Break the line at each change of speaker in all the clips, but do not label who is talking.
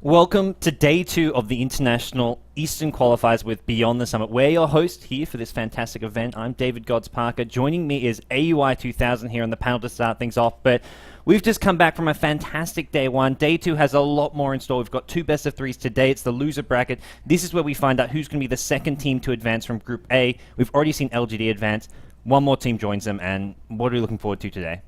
Welcome to day 2 of the International Eastern Qualifiers with Beyond the Summit. We're your host here for this fantastic event. I'm David Godds Parker. Joining me is AUI 2000 here on the panel to start things off. But we've just come back from a fantastic day 1. Day 2 has a lot more in store. We've got 2 best of 3s today. It's the loser bracket. This is where we find out who's going to be the second team to advance from Group A. We've already seen LGD advance. One more team joins them. And what are we looking forward to today?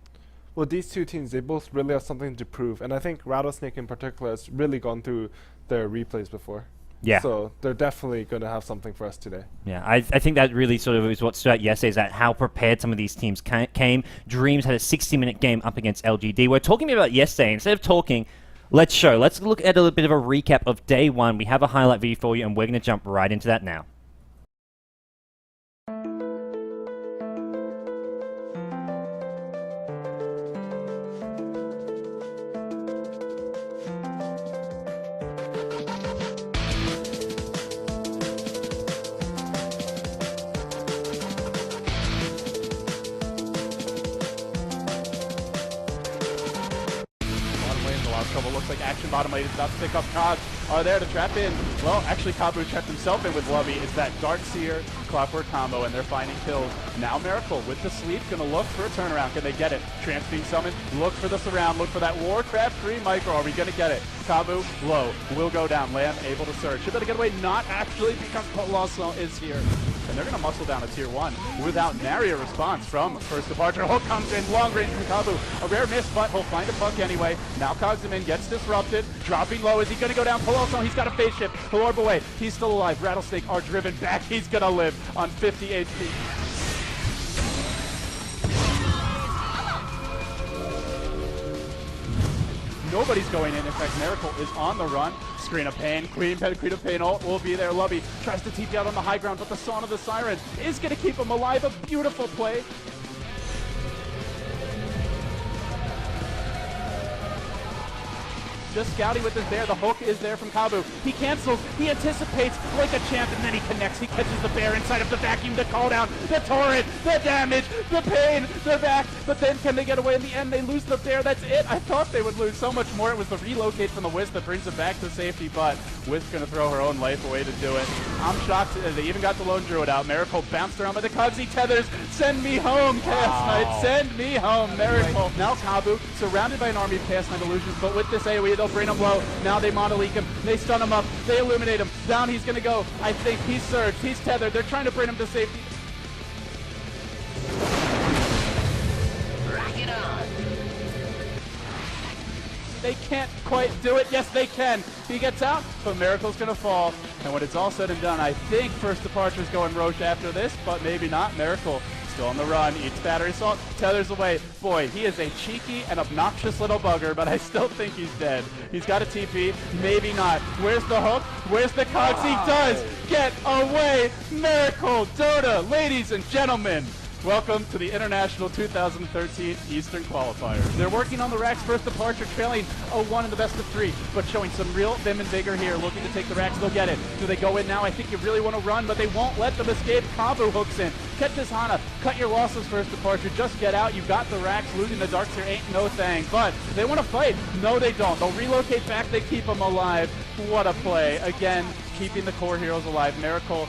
Well, these two teams, they both really have something to prove. And I think Rattlesnake in particular has really gone through their replays before.
Yeah.
So they're definitely going to have something for us today.
Yeah, I think that really sort of is what stood out yesterday, is that how prepared some of these teams came. Dreams had a 60-minute game up against LGD. We're talking about yesterday. Instead of talking, let's show. Let's look at a little bit of a recap of day 1. We have a highlight video for you, and we're going to jump right into that now.
Looks like Action Bottom Lane is about to pick up. Cog are there to trap in. Well, actually, Kabu trapped himself in with Lubby. It's that Darkseer Clockwork combo, and they're finding kills. Now Miracle with the sleep, gonna look for a turnaround. Can they get it? Trance being summoned. Look for the surround. Look for that Warcraft 3 micro. Are we gonna get it? Kabu low. Will go down. Lamb able to surge. Should be able to get away. Not actually, because Colossal is here. And they're going to muscle down a tier 1 without nary a response from First Departure. Hook comes in, long range from Kabu. A rare miss, but he'll find a puck anyway. Now cogs him in, gets disrupted. Dropping low. Is he going to go down? Pull also, he's got a phase shift. Pull orb away. He's still alive. Rattlesnake are driven back. He's going to live on 50 HP. Nobody's going in. In fact, Miracle is on the run. Screen of Pain, Queen of Pain ult will be there. Lubby tries to TP out on the high ground, but the Song of the Siren is going to keep him alive. A beautiful play. Just scouting with his bear. The hook is there from Kabu. He cancels. He anticipates like a champ, and then he connects. He catches the bear inside of the vacuum. The call down, the torrent, the damage, the pain. They're back, but then can they get away? In the end, they lose the bear. That's it. I thought they would lose so much more. It was the relocate from the Wisp that brings them back to safety, but Wisp gonna throw her own life away to do it. I'm shocked. They even got the lone druid out. Miracle bounced around by the cogs. He tethers. Send me home, Chaos Knight. Send me home, Miracle. Now Kabu surrounded by an army of Chaos Knight illusions, but with this AoE, they'll bring him low. Now they mono-leak him. They stun him up. They illuminate him. Down he's gonna go. I think he's surged. He's tethered. They're trying to bring him to safety. Rock it on. They can't quite do it. Yes, they can. He gets out, but Miracle's going to fall. And when it's all said and done, I think first departure is going Roche after this, but maybe not. Miracle still on the run, eats battery salt, tethers away. Boy, he is a cheeky and obnoxious little bugger, but I still think he's dead. He's got a TP, maybe not. Where's the hook? Where's the cogs? He does get away. Miracle Dota, ladies and gentlemen. Welcome to the International 2013 Eastern Qualifier. They're working on the Rax first departure, trailing 0-1 in the best of 3, but showing some real vim and vigor here, looking to take the Rax. They'll get it. Do they go in now? I think you really want to run, but they won't let them escape. Combo hooks in. Catch this Hana. Cut your losses first departure. Just get out. You've got the Rax. Losing the Darks here ain't no thing. But they want to fight. No, they don't. They'll relocate back. They keep them alive. What a play. Again, keeping the core heroes alive. Miracle.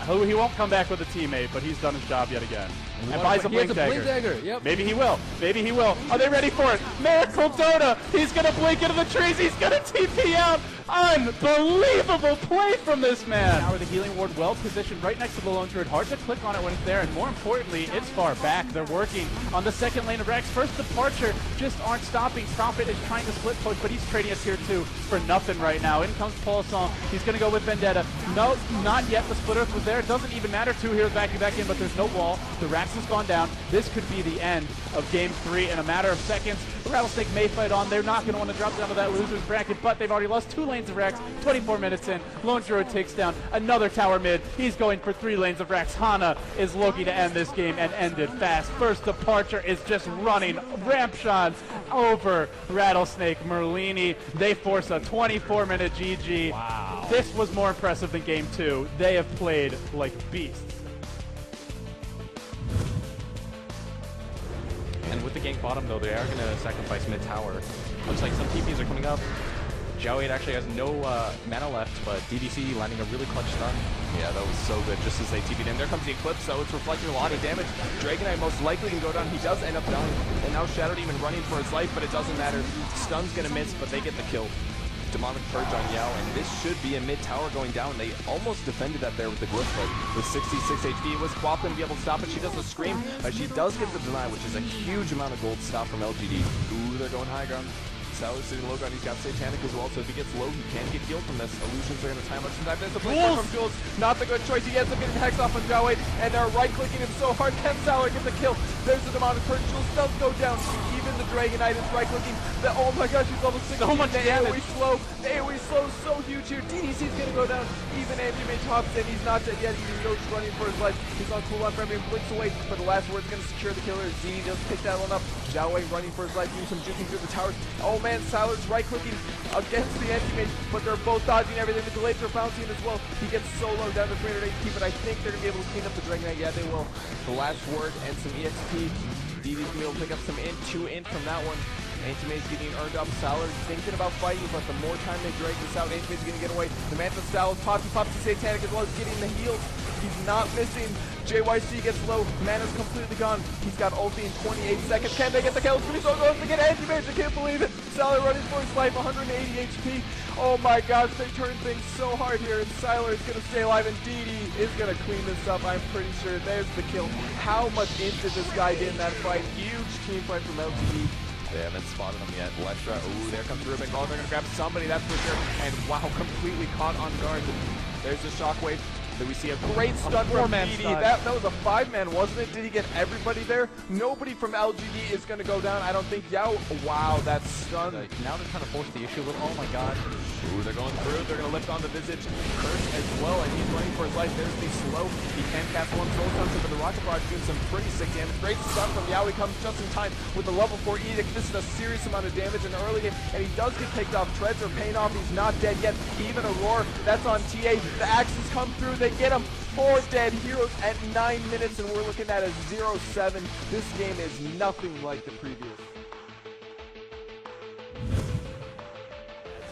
He won't come back with a teammate, but he's done his job yet again. And buys a Blink Dagger.
Yep.
Maybe he will. Maybe he will. Are they ready for it? Miracle Dota! He's going to blink into the trees. He's going to TP out. Unbelievable play from this man. Now the healing ward well positioned right next to the lone druid. Hard to click on it when it's there, and more importantly, it's far back. They're working on the second lane of Rax. First departure just aren't stopping. Prophet is trying to split push, but he's trading us here too for nothing right now. In comes Paulson. He's going to go with Vendetta. No, not yet. The split earth was there. It doesn't even matter. 2 heroes backing back in, but there's no wall. The Rax has gone down. This could be the end of game 3 in a matter of seconds. Rattlesnake may fight on. They're not going to want to drop down to that loser's bracket, but they've already lost 2 lanes of Rax. 24 minutes in. Lone Druid takes down another tower mid. He's going for 3 lanes of Rax. Hana is looking to end this game and end it fast. First departure is just running ramp shot over Rattlesnake Merlini. They force a 24-minute GG.
Wow.
This was more impressive than game 2. They have played like beasts.
And with the gank bottom, though, they are going to sacrifice mid tower. Looks like some TPs are coming up. Xiao 8 actually has no mana left, but DDC landing a really clutch stun.
Yeah, that was so good, just as they TP'd in. There comes the Eclipse, so it's reflecting a lot of damage. Dragonite most likely can go down. He does end up dying. And now Shadow Demon running for his life, but it doesn't matter. Stun's gonna miss, but they get the kill. Demonic Purge on Yao, and this should be a mid tower going down. They almost defended that there with the Glyph, but with 66 HP, it was Quap going to be able to stop it. She does a scream. She does get the deny, which is a huge amount of gold stop from LGD. Ooh, they're going high ground. Salar's sitting low ground. He's got Satanic as well, so if he gets low, he can get healed from this. Illusions are going to time up some time. There's a blink from Jules. Not the good choice. He ends up getting Hex off on Xiao 8, and they're right-clicking him so hard. Can Salar get the kill? There's the Demonic Purge. Jules does go down. Even the Dragonite is right-clicking. Oh my gosh, he's level 6.
So much damage.
AoE slow. The AoE slow is so huge here. DDC's going to go down. Even Anti-Mage hops in. He's not dead yet. He's just running for his life. He's on cooldown for everything. Blinks away, but the last word's going to secure the killer. ZD does pick that one up. Xiao 8 running for his life, doing some juking through the towers. Oh man, Salar's right-clicking against the Anti-Mage, but they're both dodging everything. The delayed for Fountain as well. He gets so low down to 300 HP, but I think they're going to be able to clean up the Dragonite. Yeah, they will. The last word and some EXP. DD's going to be able to pick up some int, 2 int from that one. Anti-Mage getting earned up. Salar thinking about fighting, but the more time they drag this out, Anti-Mage's going to get away. The Manta Style pops the Satanic as well as getting the heals. He's not missing. JYC gets low. Mana's completely gone. He's got ulti in 28 seconds. Can they get the kill? It's going to be so close to get Anti-Mage. I can't believe it. Salar running for his life. 180 HP. Oh my gosh, they turn things so hard here, and Salar is going to stay alive, and DD is going to clean this up. I'm pretty sure there's the kill. How much int did this guy get in that fight? Huge team fight from LTD. They haven't spotted him yet. Lestra, ooh, there comes Ruben. Oh, they're going to grab somebody, that's for sure. And wow, completely caught on guard. There's the shockwave. Then we see a great stun from DD. That was a 5-man, wasn't it? Did he get everybody there? Nobody from LGD is going to go down. I don't think Yao. Wow, that stun.
Now they're trying to force the issue a little. Oh my god.
Ooh, they're going through. They're going to lift on the Visage Curse as well, and he's running for his life. There's the slow. He can cast one soul stun, but the Rocket Barrage doing some pretty sick damage. Great stun from Yao. He comes just in time with the level 4 Edict. This is a serious amount of damage in the early game, and he does get picked off. Treads are paying off. He's not dead yet. Even Aurora, that's on TA. The axes come through. They get him. 4 dead heroes at 9 minutes, and we're looking at a 0-7. This game is nothing like the previous.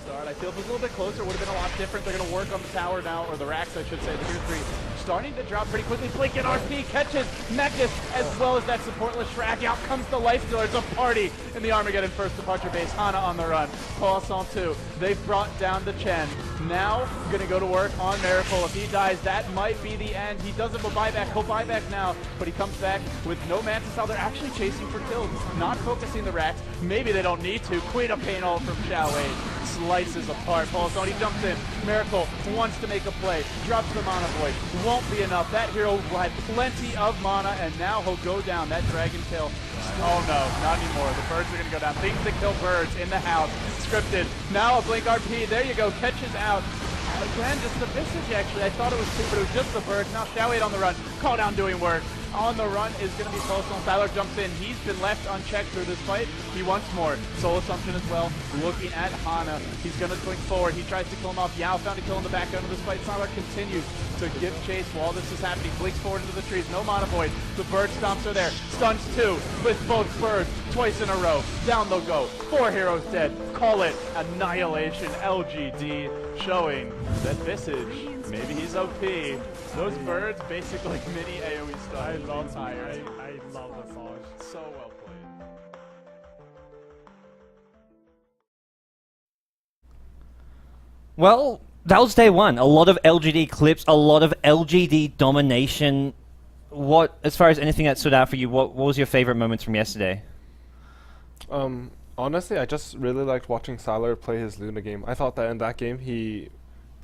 Start. I feel if it was a little bit closer, it would have been a lot different. They're going to work on the tower now, or the Rax, I should say, the tier 3. starting to drop pretty quickly. Blink and RP catches Mechus as well as that supportless Shrag. Out comes the Life Stealer. It's a party in the Armageddon first departure base. Hana on the run. Poisson 2. They've brought down the Chen. Now going to go to work on Miracle. If he dies, that might be the end. He doesn't have a buyback. He'll buy back now, but he comes back with no Mantis Style. They're actually chasing for kills, not focusing the racks. Maybe they don't need to. Queen of Pain ult from Xiao Wei slices apart. Poisson, he jumps in. Miracle wants to make a play. Drops the Mana Void. Won't be enough. That hero had plenty of mana, and now he'll go down. That dragon kill. Oh no, not anymore. The birds are going to go down. Things that kill birds in the house. Scripted. Now a Blink RP. There you go. Catches out. Again, just the Visage actually. I thought it was two, but it was just the birds. Now Xiao Wei on the run. Call down doing work. On the run is going to be Poisson. Styler jumps in. He's been left unchecked through this fight. He wants more. Soul Assumption as well. Looking at Hana. He's going to swing forward. He tries to kill him off. Yao found a kill in the back end of this fight. Styler continues to give chase while this is happening. Blinks forward into the trees. No Mana Void. The bird stomps are there. Stuns 2 with both birds twice in a row. Down they'll go. 4 heroes dead. Call it Annihilation. LGD showing that Visage, maybe he's OP. Those birds basically mini AoE stuff. I love the song. So well played.
Well, that was day one. A lot of LGD clips, a lot of LGD domination. What, as far as anything that stood out for you, what was your favorite moments from yesterday?
Honestly, I just really liked watching Salar play his Luna game. I thought that in that game he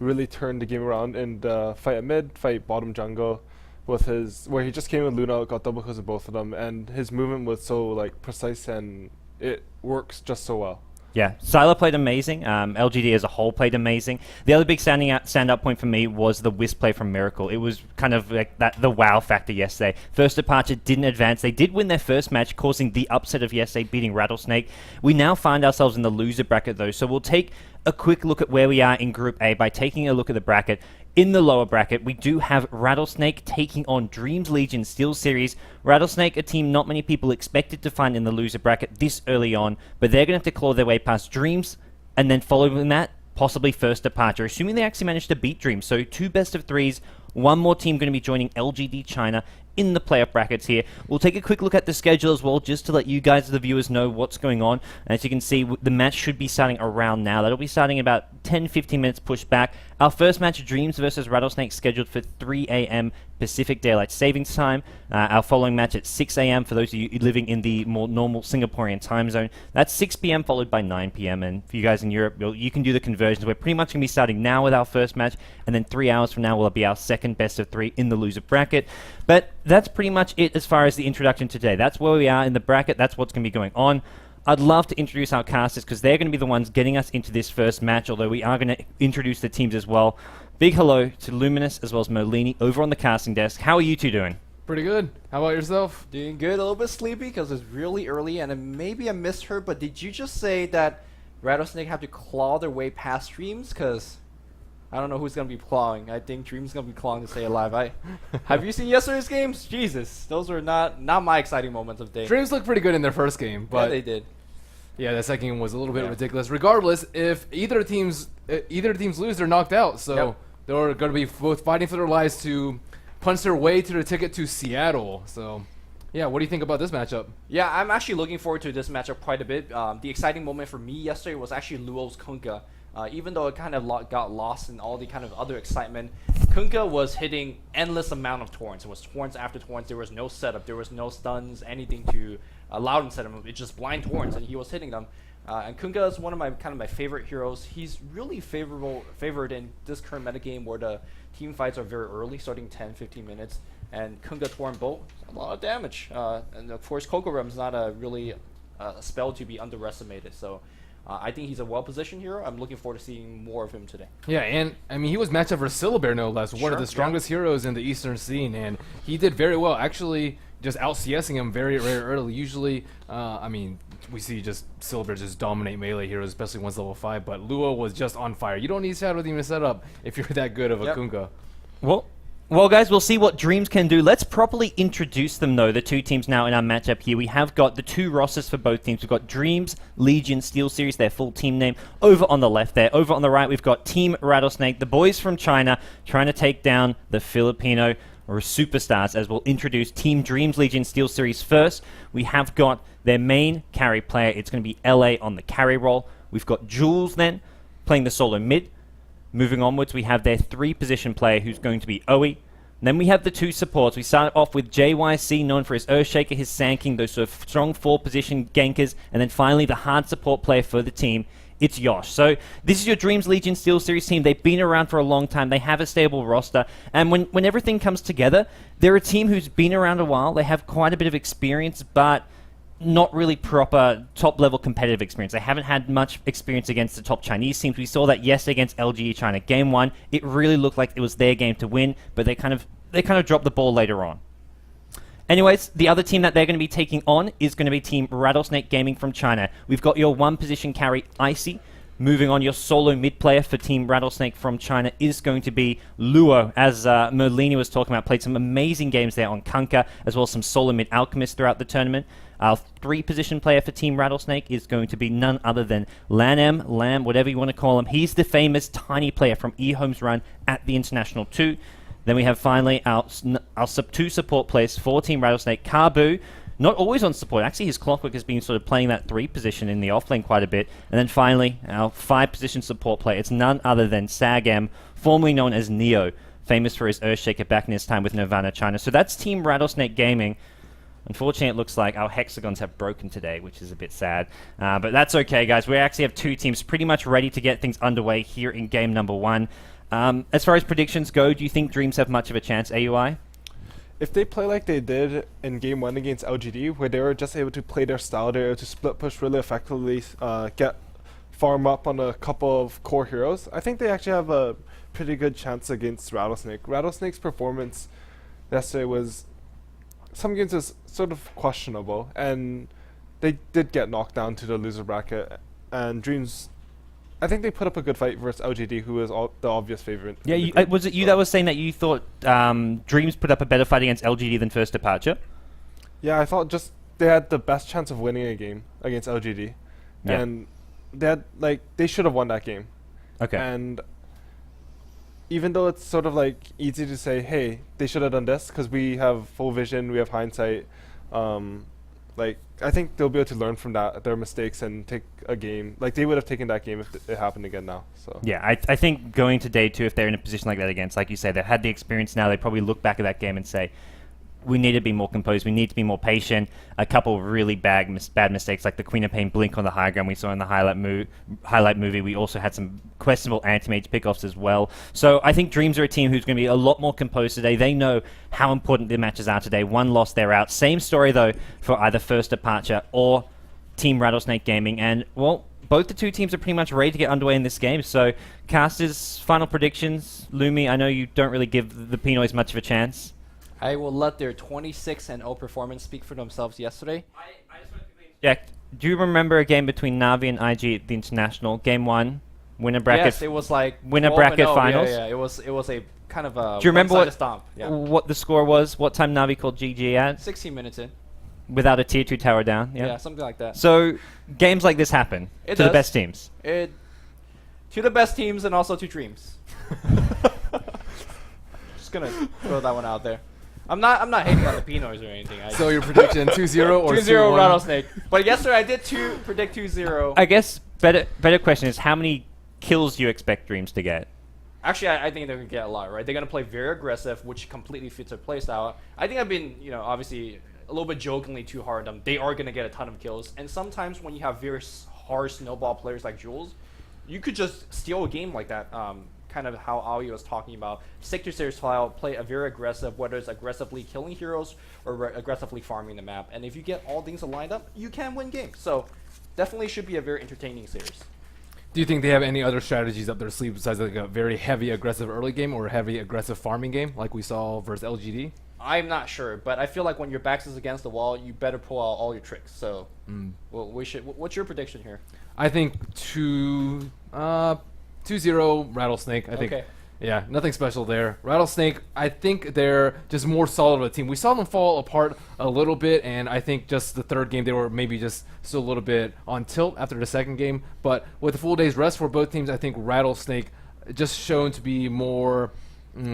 really turned the game around in the fight at mid, fight bottom jungle, with his where he just came with Luna, got double kills of both of them, and his movement was so like precise and it works just so well.
Yeah, Sylar played amazing. LGD as a whole played amazing. The other big standout point for me was the Wisp play from Miracle. It was kind of like the wow factor yesterday. First departure didn't advance. They did win their first match, causing the upset of yesterday, beating Rattlesnake. We now find ourselves in the loser bracket, though, so we'll take a quick look at where we are in Group A by taking a look at the bracket. In the lower bracket, we do have Rattlesnake taking on Dreams Legion Steel Series. Rattlesnake, a team not many people expected to find in the loser bracket this early on, but they're going to have to claw their way past Dreams, and then following that, possibly first departure, assuming they actually managed to beat Dreams. So 2 best of 3s, one more team going to be joining LGD China in the playoff brackets here. We'll take a quick look at the schedule as well, just to let you guys, the viewers, know what's going on. And as you can see, the match should be starting around now. That'll be starting about 10-15 minutes pushed back. Our first match, Dreams versus Rattlesnake, scheduled for 3 a.m. Pacific Daylight Savings Time. Our following match at 6 a.m. for those of you living in the more normal Singaporean time zone. That's 6 p.m. followed by 9 p.m. And for you guys in Europe, you can do the conversions. We're pretty much going to be starting now with our first match, and then 3 hours from now will be our second best of 3 in the loser bracket. But that's pretty much it as far as the introduction today. That's where we are in the bracket. That's what's going to be going on. I'd love to introduce our casters because they're going to be the ones getting us into this first match, although we are going to introduce the teams as well. Big hello to Luminous as well as Molini over on the casting desk. How are you two doing?
Pretty good. How about yourself?
Doing good. A little bit sleepy because it's really early and maybe I missed her, but did you just say that Rattlesnake have to claw their way past Dreams? Because I don't know who's going to be clawing. I think Dream's going to be clawing to stay alive. Have you seen yesterday's games? Jesus. Those were not my exciting moments of the day.
Dreams looked pretty good in their first game, but
yeah, they did.
Yeah, the second game was a little bit ridiculous. Regardless, if either teams lose, they're knocked out. So they're going to be both fighting for their lives to punch their way to the ticket to Seattle. So, yeah, what do you think about this matchup?
Yeah, I'm actually looking forward to this matchup quite a bit. The exciting moment for me yesterday was actually Luo's Kunkka. Even though it kind of got lost in all the kind of other excitement, Kunkka was hitting endless amount of torrents. It was torrents after torrents. There was no setup. There was no stuns, anything to allow him to set him. It's just blind torrents, and he was hitting them. And Kunkka is one of my favorite heroes. He's really favored in this current metagame where the team fights are very early, starting 10-15 minutes. And Kunkka Torrent Bolt, a lot of damage. And of course, Coco Realm is not a really spell to be underestimated. So I think he's a well-positioned hero. I'm looking forward to seeing more of him today.
Yeah, and I mean, he was matched up for Syllabear, no less, one of the strongest heroes in the Eastern scene, and he did very well. Actually, just out-CSing him very early. Usually, I mean, we see just Syllabear just dominate melee heroes, especially once level 5, but Luo was just on fire. You don't need Shadow Demon setup if you're that good of a Kunkka.
Well, Well, guys, we'll see what Dreams can do. Let's properly introduce them, though, the two teams now in our matchup here. We have got the two rosters for both teams. We've got Dreams, Legion, Steel Series, their full team name, over on the left there. Over on the right, we've got Team Rattlesnake, the boys from China, trying to take down the Filipino superstars, as we'll introduce Team Dreams, Legion, Steel Series first. We have got their main carry player. It's going to be LA on the carry role. We've got Jules, then, playing the solo mid. Moving onwards, we have their 3-position player who's going to be Oe. Then we have the 2 supports. We start off with JYC, known for his Earthshaker, his Sand those sort of strong 4-position gankers. And then finally, the hard support player for the team, it's Yosh. So this is your Dreams Legion Steel Series team. They've been around for a long time. They have a stable roster. And when everything comes together, they're a team who's been around a while. They have quite a bit of experience, but not really proper top-level competitive experience. They haven't had much experience against the top Chinese teams. We saw that yesterday against LGE China. Game 1, it really looked like it was their game to win, but they kind of dropped the ball later on. Anyways, the other team that they're going to be taking on is going to be Team Rattlesnake Gaming from China. We've got your 1-position carry, Icy. Moving on, your solo mid player for Team Rattlesnake from China is going to be Luo, as Merlini was talking about. Played some amazing games there on Kunkka, as well as some solo mid Alchemist throughout the tournament. Our 3-position player for Team Rattlesnake is going to be none other than Lam, whatever you want to call him. He's the famous tiny player from eHome's run at the International 2. Then we have finally our sub 2 support players for Team Rattlesnake, Kabu. Not always on support. Actually, his Clockwork has been sort of playing that 3 position in the offlane quite a bit. And then finally, our 5-position support player. It's none other than Sagam, formerly known as Neo, famous for his Earthshaker back in his time with Nirvana China. So that's Team Rattlesnake Gaming. Unfortunately, it looks like our hexagons have broken today, which is a bit sad. But that's okay, guys. We actually have 2 teams pretty much ready to get things underway here in game number 1. As far as predictions go, do you think Dreams have much of a chance, AUI?
If they play like they did in Game 1 against LGD, where they were just able to play their style, they were able to split push really effectively, farm up on a couple of core heroes, I think they actually have a pretty good chance against Rattlesnake. Rattlesnake's performance yesterday was, some games was sort of questionable, and they did get knocked down to the loser bracket, and Dreams, I think they put up a good fight versus LGD, who is the obvious favorite.
Yeah, was it you that was saying that you thought Dreams put up a better fight against LGD than First Departure?
Yeah, I thought just they had the best chance of winning a game against LGD, and they should have won that game. Okay. And even though it's sort of like easy to say, hey, they should have done this because we have full vision, we have hindsight. I think they'll be able to learn from their mistakes and take a game. Like, they would have taken that game if it happened again now. So
yeah, I think going to day 2, if they're in a position like that against, like you say, they've had the experience now, they probably look back at that game and say, we need to be more composed, we need to be more patient. A couple of really bad mistakes, like the Queen of Pain blink on the high ground we saw in the highlight movie. We also had some questionable anti-mage pickoffs as well. So I think Dreams are a team who's going to be a lot more composed today. They know how important the matches are today. 1 loss, they're out. Same story, though, for either First Departure or Team Rattlesnake Gaming. And, well, both the 2 teams are pretty much ready to get underway in this game. So, casters, final predictions. Lumi, I know you don't really give the Pinoys much of a chance.
I will let their 26-0 performance speak for themselves yesterday.
I just want to quickly interject. Do you remember a game between Navi and IG at the International? Game 1, winner bracket.
Yes, it was like
winner bracket finals.
Yeah, it was a kind of a.
Do you remember
what
the score was? What time Navi called GG at?
16 minutes in.
Without a tier 2 tower down.
Yeah, something like that.
So games like this happen to the best teams.
To the best teams and also to Dreams. Just gonna throw that one out there. I'm not hating on the Pinoys or anything.
So your prediction 2-0 or
2-0 Rattlesnake. But yesterday I did predict 2-0.
I guess better question is, how many kills do you expect Dreams to get?
Actually, I think they're gonna get a lot, right? They're gonna play very aggressive, which completely fits their playstyle. I think I've been, obviously a little bit jokingly too hard on them. They are gonna get a ton of kills, and sometimes when you have very hard snowball players like Jules, you could just steal a game like that. Kind of how Ali was talking about. Stick to series file, play a very aggressive, whether it's aggressively killing heroes or aggressively farming the map. And if you get all things lined up, you can win games. So definitely should be a very entertaining series.
Do you think they have any other strategies up their sleeve besides like a very heavy aggressive early game or a heavy aggressive farming game like we saw versus LGD?
I'm not sure, but I feel like when your back is against the wall, you better pull out all your tricks. So what's your prediction here?
I think 2-0 Rattlesnake. I think Yeah, nothing special there. Rattlesnake, I think they're just more solid of a team. We saw them fall apart a little bit, and I think just the third game they were maybe just still a little bit on tilt after the second game. But with a full day's rest for both teams, I think Rattlesnake just shown to be more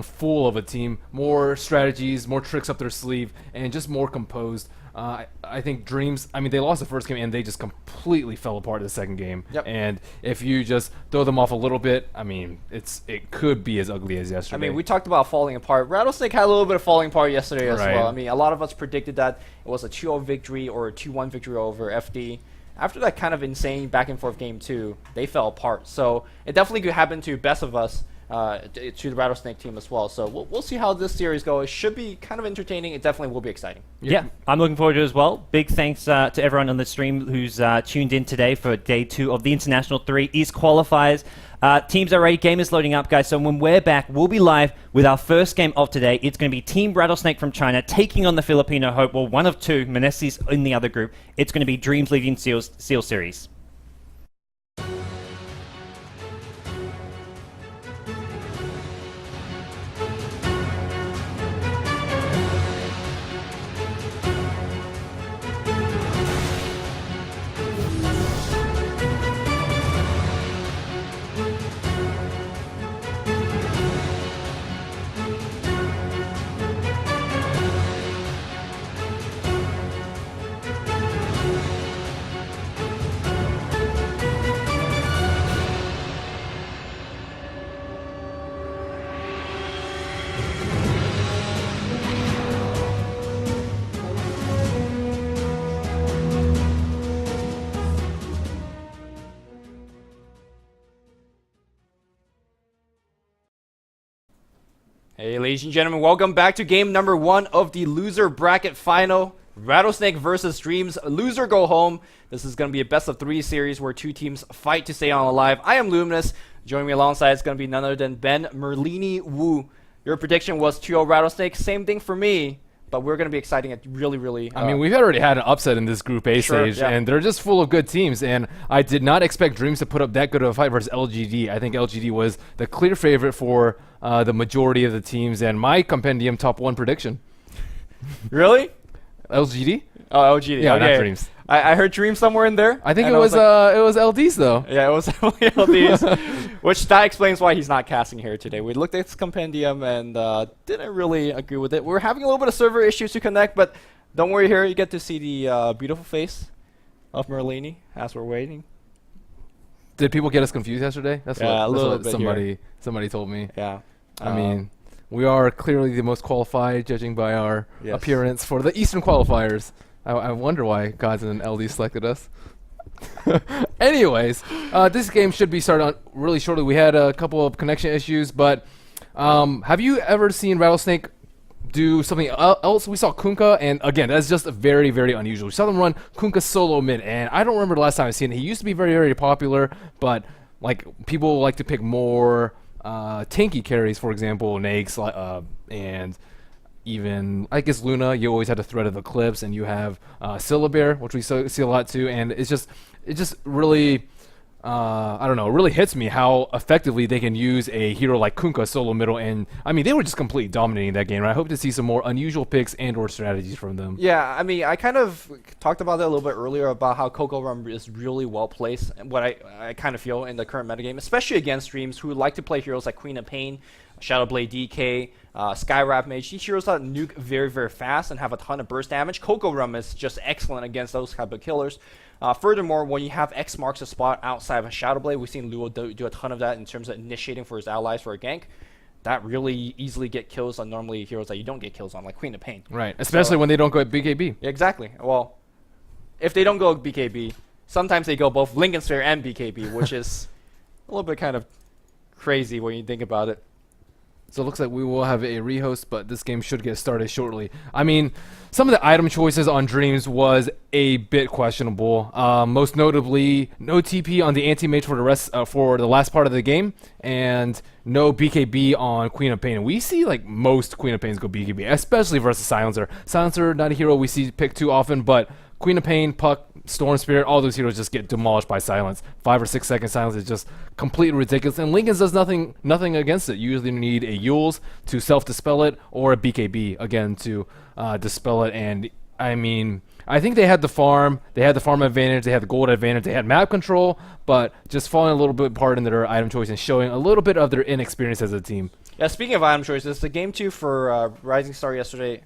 full of a team, more strategies, more tricks up their sleeve, and just more composed. I think Dreams, I mean, they lost the first game and they just completely fell apart the second game.
Yep.
And if you just throw them off a little bit, I mean, it could be as ugly as yesterday.
I mean, we talked about falling apart. Rattlesnake had a little bit of falling apart yesterday as
Right.
well. I mean, a lot of us predicted that it was a 2-0 victory or a 2-1 victory over FD. After that kind of insane back and forth game 2, they fell apart. So it definitely could happen to best of us. To the Rattlesnake team as well. So we'll see how this series goes. It should be kind of entertaining. It definitely will be exciting.
Yeah, I'm looking forward to it as well. Big thanks to everyone on the stream who's tuned in today for day 2 of the International 3 East Qualifiers. Teams are ready. Game is loading up, guys. So when we're back, we'll be live with our first game of today. It's going to be Team Rattlesnake from China taking on the Filipino Hope. Well, one of two. Manesi's in the other group. It's going to be Dreams leading Seal Series.
Hey, ladies and gentlemen, welcome back to game number 1 of the loser bracket final. Rattlesnake versus Dreams. Loser go home. This is going to be a best of 3 series where 2 teams fight to stay on alive. I am Luminous. Joining me alongside is going to be none other than Ben Merlini Wu. Your prediction was 2-0 Rattlesnake. Same thing for me. But we're going to be exciting it really.
I mean, we've already had an upset in this Group A stage,
yeah.
and they're just full of good teams. And I did not expect Dreams to put up that good of a fight versus LGD. I think LGD was the clear favorite for the majority of the teams, and my compendium top 1 prediction.
Really?
LGD?
Oh, LGD.
Yeah,
okay.
not Dreams.
I heard Dreams somewhere in there.
I think
and
it was
like,
it was LDs though.
yeah, it was definitely LDs, which that explains why he's not casting here today. We looked at his compendium and didn't really agree with it. We're having a little bit of server issues to connect, but don't worry here. You get to see the beautiful face of Merlini as we're waiting.
Did people get us confused yesterday? That's
Yeah, a little
what
bit
somebody told me.
Yeah.
I mean, we are clearly the most qualified, judging by our
Yes.
appearance for the Eastern qualifiers. I wonder why Gods and LD selected us. Anyways, this game should be started on really shortly. We had a couple of connection issues, but have you ever seen Rattlesnake do something else? We saw Kunkka, and again, that's just very, very unusual. We saw them run Kunkka solo mid, and I don't remember the last time I've seen it. He used to be very, very popular, but like people like to pick more tanky carries, for example, Nags, and even, I guess, Luna. You always had the Threat of Eclipse, and you have Syllabear, which we see a lot too, and it just really, I don't know, it really hits me how effectively they can use a hero like Kunkka solo middle, and I mean, they were just completely dominating that game, right? I hope to see some more unusual picks and or strategies from them.
Yeah, I mean, I kind of talked about that a little bit earlier about how Coco Rum is really well placed, and what I kind of feel in the current metagame, especially against Dreams who like to play heroes like Queen of Pain, Shadowblade DK, Skywrap Mage. These heroes that nuke very, very fast and have a ton of burst damage. Coco Rum is just excellent against those type of killers. Furthermore, when you have X marks a spot outside of a Shadowblade, we've seen Luo do a ton of that in terms of initiating for his allies for a gank. That really easily get kills on normally heroes that you don't get kills on, like Queen of Pain.
Right, especially when they don't go at BKB.
Exactly. Well, if they don't go BKB, sometimes they go both Lincoln Sphere and BKB, which is a little bit kind of crazy when you think about it.
So it looks like we will have a rehost, but this game should get started shortly. I mean, some of the item choices on Dreams was a bit questionable. Most notably, no TP on the anti-mage for the last part of the game, and no BKB on Queen of Pain. And we see like most Queen of Pains go BKB, especially versus Silencer. Silencer, not a hero we see picked too often, but Queen of Pain, Puck, Storm Spirit, all those heroes just get demolished by silence. 5 or 6 second silence is just completely ridiculous. And Lincoln's does nothing against it. You usually need a Yules to self-dispel it or a BKB, again, to dispel it. And, I mean, I think they had the farm. They had the farm advantage. They had the gold advantage. They had map control, but just falling a little bit apart in their item choice and showing a little bit of their inexperience as a team.
Yeah, speaking of item choices, the game 2 for Rising Star yesterday.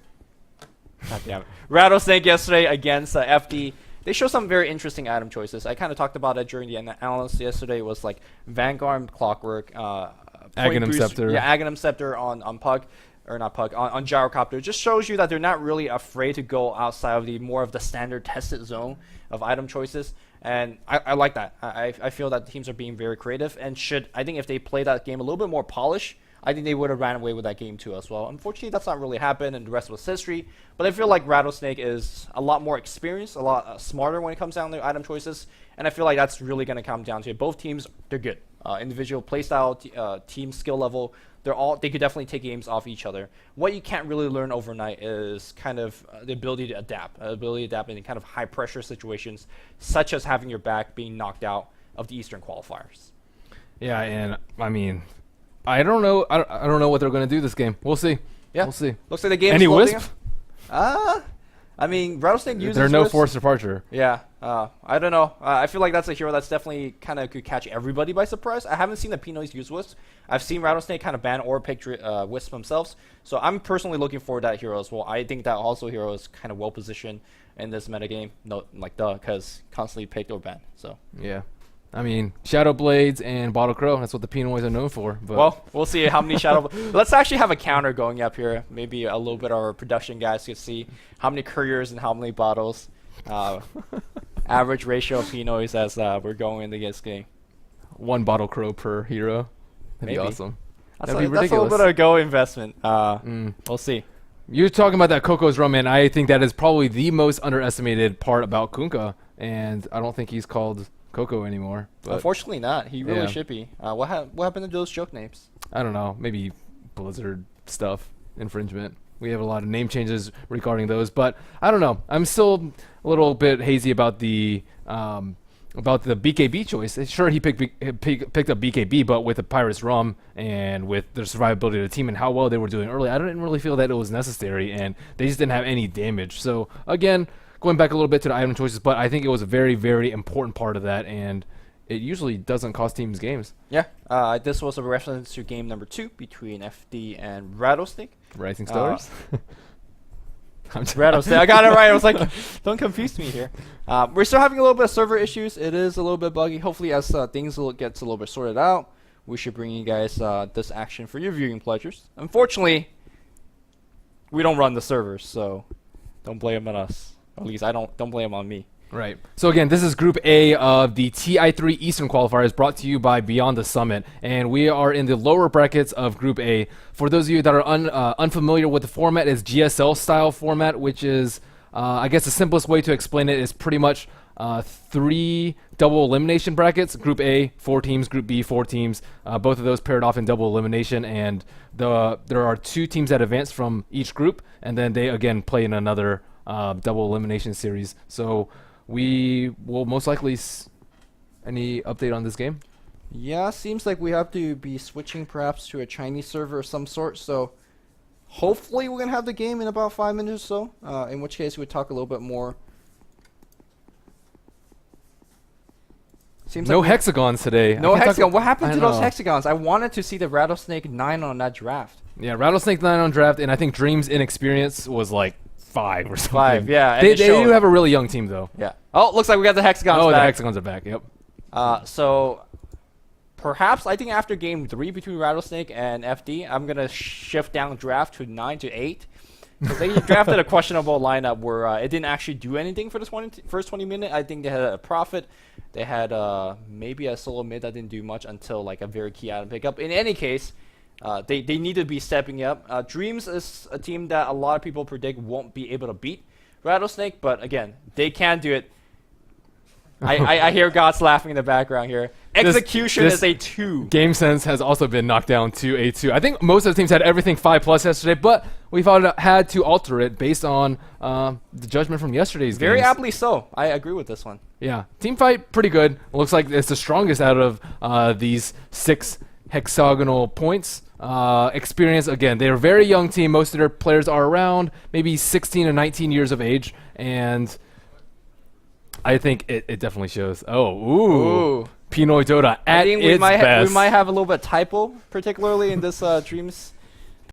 God damn it. Rattlesnake yesterday against FD. They showed some very interesting item choices. I kind of talked about it during the analysis yesterday. It was like Vanguard, Clockwork,
Aghanim Scepter.
Yeah, Aghanim Scepter on Puck. Or not Puck, on Gyrocopter. It just shows you that they're not really afraid to go outside of the more of the standard tested zone of item choices. And I like that. I feel that teams are being very creative and I think if they play that game a little bit more polished, I think they would have ran away with that game too as well. Unfortunately, that's not really happened and the rest was history. But I feel like Rattlesnake is a lot more experienced, a lot smarter when it comes down to item choices. And I feel like that's really going to come down to it. Both teams, they're good. Individual playstyle, team skill level, they could definitely take games off each other. What you can't really learn overnight is kind of the ability to adapt, in kind of high pressure situations, such as having your back being knocked out of the Eastern qualifiers.
Yeah, and I mean, I don't know. I don't know what they're going to do this game. We'll see.
Yeah,
we'll see.
Looks like the game.
Any Wisp?
I mean, Rattlesnake uses.
There's no
Wisp.
forced departure.
Yeah, I don't know. I feel like that's a hero that's definitely kind of could catch everybody by surprise. I haven't seen the Pinoys use Wisp. I've seen Rattlesnake kind of ban or pick Wisp themselves. So I'm personally looking for that hero as well. I think that also hero is kind of well positioned in this metagame. No, like because constantly picked or banned. So
yeah. I mean, Shadow Blades and Bottle Crow, that's what the Pinoys are known for. But
well, we'll see how many Shadow Let's actually have a counter going up here. Maybe a little bit of our production guys can see how many couriers and how many bottles. Average ratio of Pinoys as we're going into this game.
1 Bottle Crow per hero. That'd be awesome.
That's
That'd be ridiculous.
That's a little bit of a go investment. We'll see.
You're talking about that Coco's Rum, and I think that is probably the most underestimated part about Kunkka, and I don't think he's called Coco anymore. But
unfortunately not. He really should be. What happened to those joke names?
I don't know. Maybe Blizzard stuff, infringement. We have a lot of name changes regarding those, but I don't know. I'm still a little bit hazy about the BKB choice. Sure, he picked up BKB, but with the Pirates Rum and with the survivability of the team and how well they were doing early, I didn't really feel that it was necessary, and they just didn't have any damage. So again, going back a little bit to the item choices, but I think it was a very, very important part of that, and it usually doesn't cost teams games.
Yeah, this was a reference to game number 2 between FD and Rattlesnake.
Rising Stars?
Rattlesnake. I got it right. I was like, don't confuse me here. We're still having a little bit of server issues. It is a little bit buggy. Hopefully, as things gets a little bit sorted out, we should bring you guys this action for your viewing pleasures. Unfortunately, we don't run the servers, so don't blame it on us. At least I don't blame them on me.
Right. So again, this is Group A of the TI3 Eastern Qualifiers brought to you by Beyond the Summit, and we are in the lower brackets of Group A. For those of you that are unfamiliar with the format, it's GSL style format, which is, I guess the simplest way to explain it is pretty much 3 double elimination brackets. Group A, 4 teams. Group B, 4 teams. Both of those paired off in double elimination, and there are 2 teams that advance from each group, and then they again play in another double elimination series. So we will most likely any update on this game?
Yeah, seems like we have to be switching perhaps to a Chinese server of some sort. So hopefully we're gonna have the game in about 5 minutes or so. In which case we talk a little bit more. Seems
no
like
hexagons today.
No hexagon. What happened to those hexagons? I wanted to see the Rattlesnake 9 on that draft.
Yeah, Rattlesnake 9 on draft, and I think Dream's inexperience was like 5 or something.
5, yeah.
They do have a really young team, though.
Yeah. Oh, looks like we got the hexagons back.
Oh, the hexagons are back, yep.
So perhaps I think after game 3 between Rattlesnake and FD, I'm going to shift down draft to 9 to 8. Because they drafted a questionable lineup where it didn't actually do anything for the first 20 minutes. I think they had a profit. They had maybe a solo mid that didn't do much until like a very key item pickup. In any case, they need to be stepping up. Dreams is a team that a lot of people predict won't be able to beat Rattlesnake, but again, they can do it. I hear God's laughing in the background here. Execution
this
is a 2.
Game Sense has also been knocked down to a 2. I think most of the teams had everything 5+ yesterday, but we had to alter it based on the judgment from yesterday's
Very
games.
aptly so. I agree with this one.
Yeah, team fight, pretty good. Looks like it's the strongest out of these 6 hexagonal points. Experience, again, they're a very young team. Most of their players are around maybe 16 and 19 years of age, and I think it definitely shows. Oh,
Ooh.
Pinoy Dota
I
at
think
its best.
we might have a little bit of typo, particularly in this Dreams